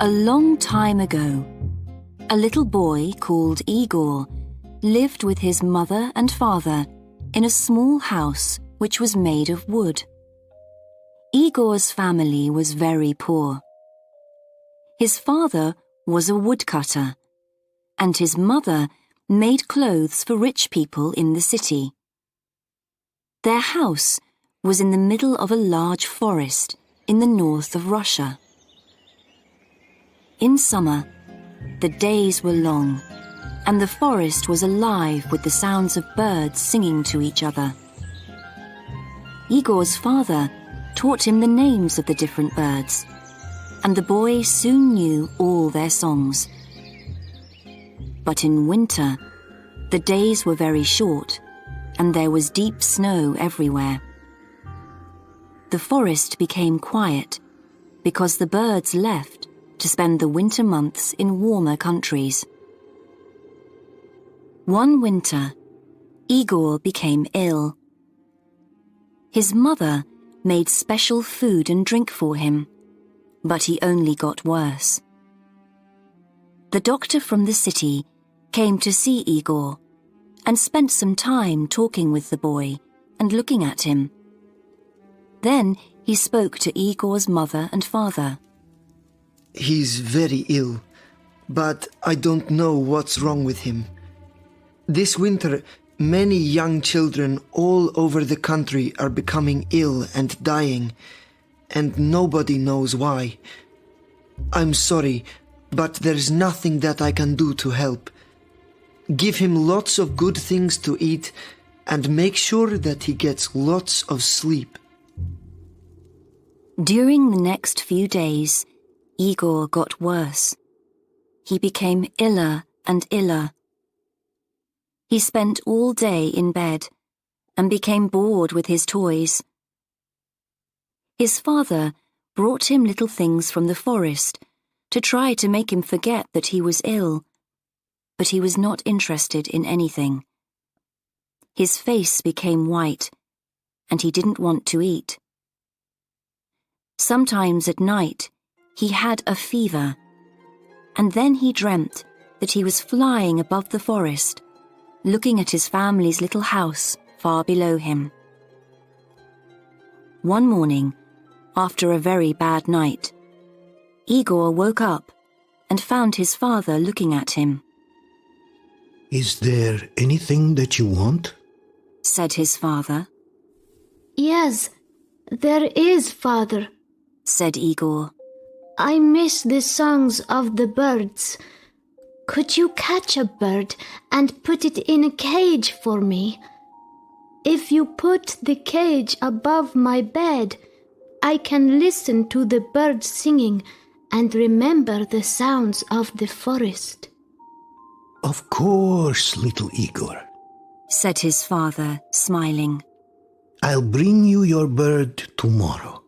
A long time ago, a little boy called Igor lived with his mother and father in a small house which was made of wood. Igor's family was very poor. His father was a woodcutter, and his mother made clothes for rich people in the city. Their house was in the middle of a large forest in the north of Russia. In summer, the days were long, and the forest was alive with the sounds of birds singing to each other. Igor's father taught him the names of the different birds, and the boy soon knew all their songs. But in winter, the days were very short, and there was deep snow everywhere. The forest became quiet because the birds left to spend the winter months in warmer countries. One winter, Igor became ill. His mother made special food and drink for him, but he only got worse. The doctor from the city came to see Igor and spent some time talking with the boy and looking at him. Then he spoke to Igor's mother and father. He's very ill, but I don't know what's wrong with him. This winter, many young children all over the country are becoming ill and dying, and nobody knows why. I'm sorry, but there's nothing that I can do to help. Give him lots of good things to eat and make sure that he gets lots of sleep. During the next few days, Igor got worse. He became iller and iller. He spent all day in bed and became bored with his toys. His father brought him little things from the forest to try to make him forget that he was ill, but he was not interested in anything. His face became white, and he didn't want to eat. Sometimes at night, he had a fever, and then he dreamt that he was flying above the forest, looking at his family's little house far below him. One morning, after a very bad night, Igor woke up and found his father looking at him. "Is there anything that you want?" said his father. "Yes, there is, Father," said Igor. "I miss the songs of the birds. Could you catch a bird and put it in a cage for me? If you put the cage above my bed, I can listen to the birds singing and remember the sounds of the forest." "Of course, little Igor," said his father, smiling. "I'll bring you your bird tomorrow."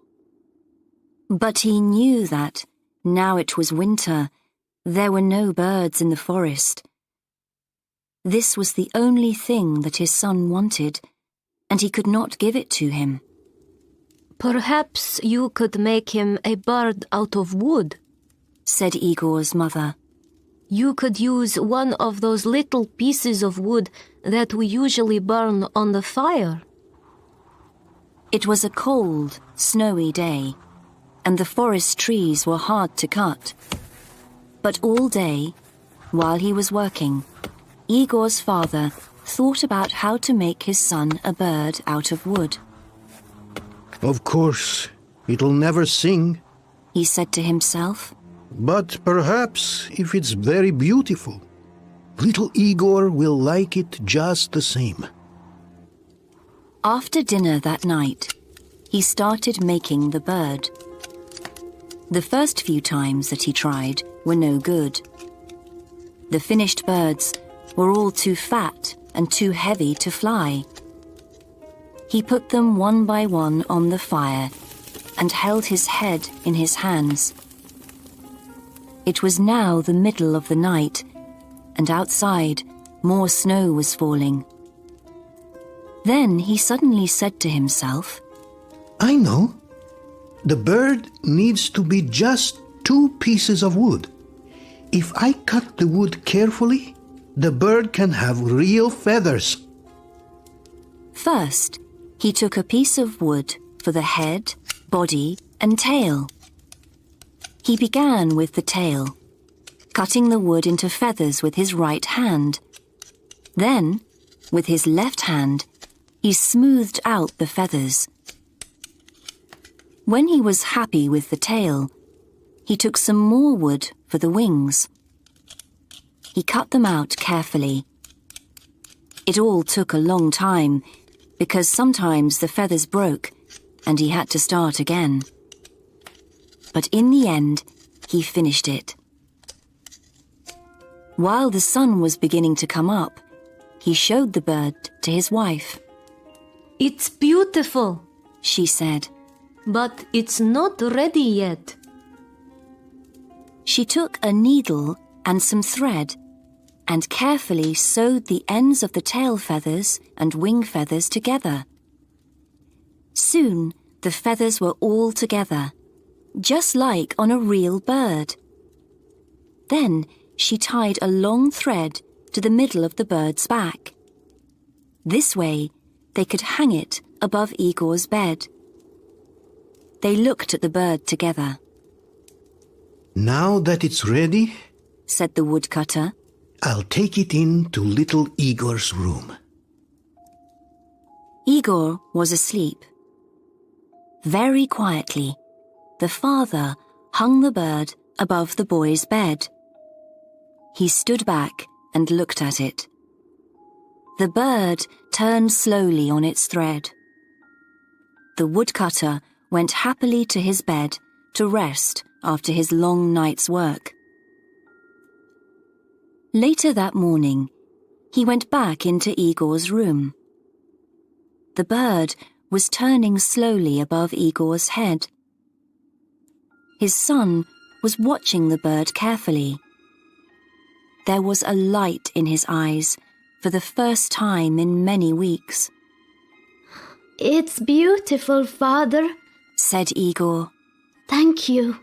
But he knew that, now it was winter, there were no birds in the forest. This was the only thing that his son wanted, and he could not give it to him. "Perhaps you could make him a bird out of wood," said Igor's mother. "You could use one of those little pieces of wood that we usually burn on the fire." It was a cold, snowy day, and the forest trees were hard to cut. But all day, while he was working, Igor's father thought about how to make his son a bird out of wood. "Of course, it'll never sing," he said to himself. "but perhaps if it's very beautiful, little Igor will like it just the same." After dinner that night, he started making the bird. The first few times that he tried were no good. The finished birds were all too fat and too heavy to fly. He put them one by one on the fire and held his head in his hands. It was now the middle of the night, and outside more snow was falling. Then he suddenly said to himself, "I know. The bird needs to be just 2 pieces of wood. If I cut the wood carefully, the bird can have real feathers. First, he took a piece of wood for the head, body, and tail. He began with the tail, cutting the wood into feathers with his right hand. Then, with his left hand, he smoothed out the feathers. When he was happy with the tail, he took some more wood for the wings. He cut them out carefully. It all took a long time, because sometimes the feathers broke and he had to start again. But in the end, he finished it. While the sun was beginning to come up, he showed the bird to his wife. It's beautiful, She said. but it's not ready yet. She took a needle and some thread and carefully sewed the ends of the tail feathers and wing feathers together. Soon the feathers were all together, just like on a real bird. Then she tied a long thread to the middle of the bird's back. This way they could hang it above Igor's bed. They looked at the bird together. Now that it's ready, Said the woodcutter. I'll take it in to little Igor's room. Igor was asleep. Very quietly, the father hung the bird above the boy's bed. He stood back and looked at it. The bird turned slowly on its thread. The woodcutter went happily to his bed to rest after his long night's work. Later that morning, he went back into Igor's room. The bird was turning slowly above Igor's head. His son was watching the bird carefully. There was a light in his eyes for the first time in many weeks. It's beautiful, Father. Said Igor. Thank you.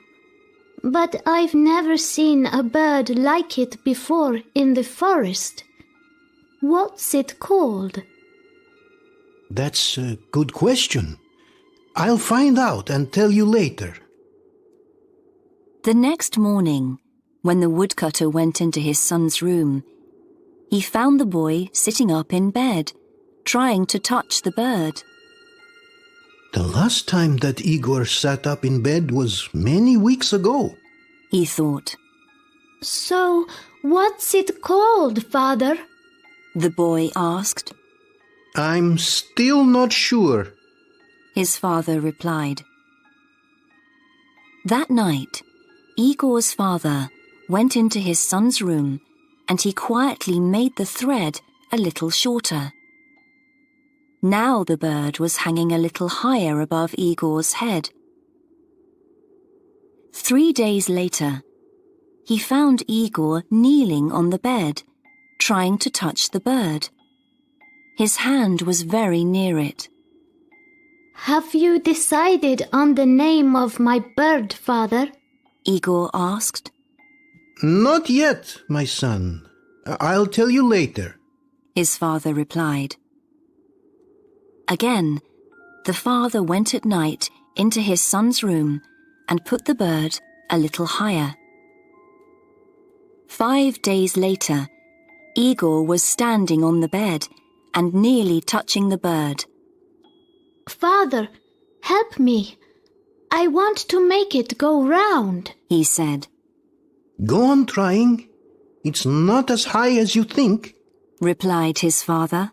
But I've never seen a bird like it before in the forest. What's it called? That's a good question. I'll find out and tell you later. The next morning, when the woodcutter went into his son's room, he found the boy sitting up in bed, trying to touch the bird. The last time that Igor sat up in bed was many weeks ago. He thought. So, what's it called, Father? The boy asked. I'm still not sure. His father replied. That night, Igor's father went into his son's room and he quietly made the thread a little shorter. Now the bird was hanging a little higher above Igor's head. 3 days later, he found Igor kneeling on the bed, trying to touch the bird. His hand was very near it. Have you decided on the name of my bird, Father? Igor asked. Not yet, my son. I'll tell you later. His father replied. Again, the father went at night into his son's room and put the bird a little higher. 5 days later, Igor was standing on the bed and nearly touching the bird. Father, help me. I want to make it go round, He said. Go on trying. It's not as high as you think. Replied his father.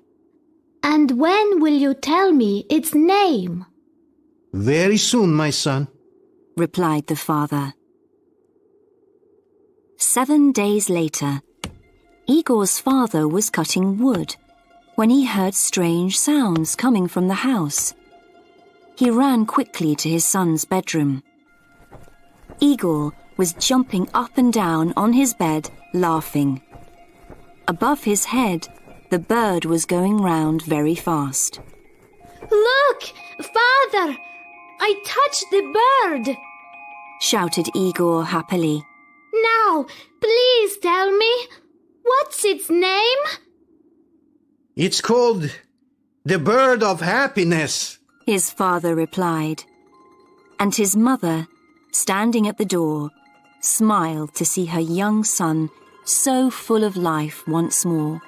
And when will you tell me its name? Very soon, my son. Replied the father. 7 days later, Igor's father was cutting wood when he heard strange sounds coming from the house. He ran quickly to his son's bedroom. Igor was jumping up and down on his bed, laughing. Above his head, the bird was going round very fast. Look, Father! I touched the bird! shouted Igor happily. Now, please tell me, what's its name? It's called the Bird of Happiness, his father replied. And his mother, standing at the door, smiled to see her young son so full of life once more.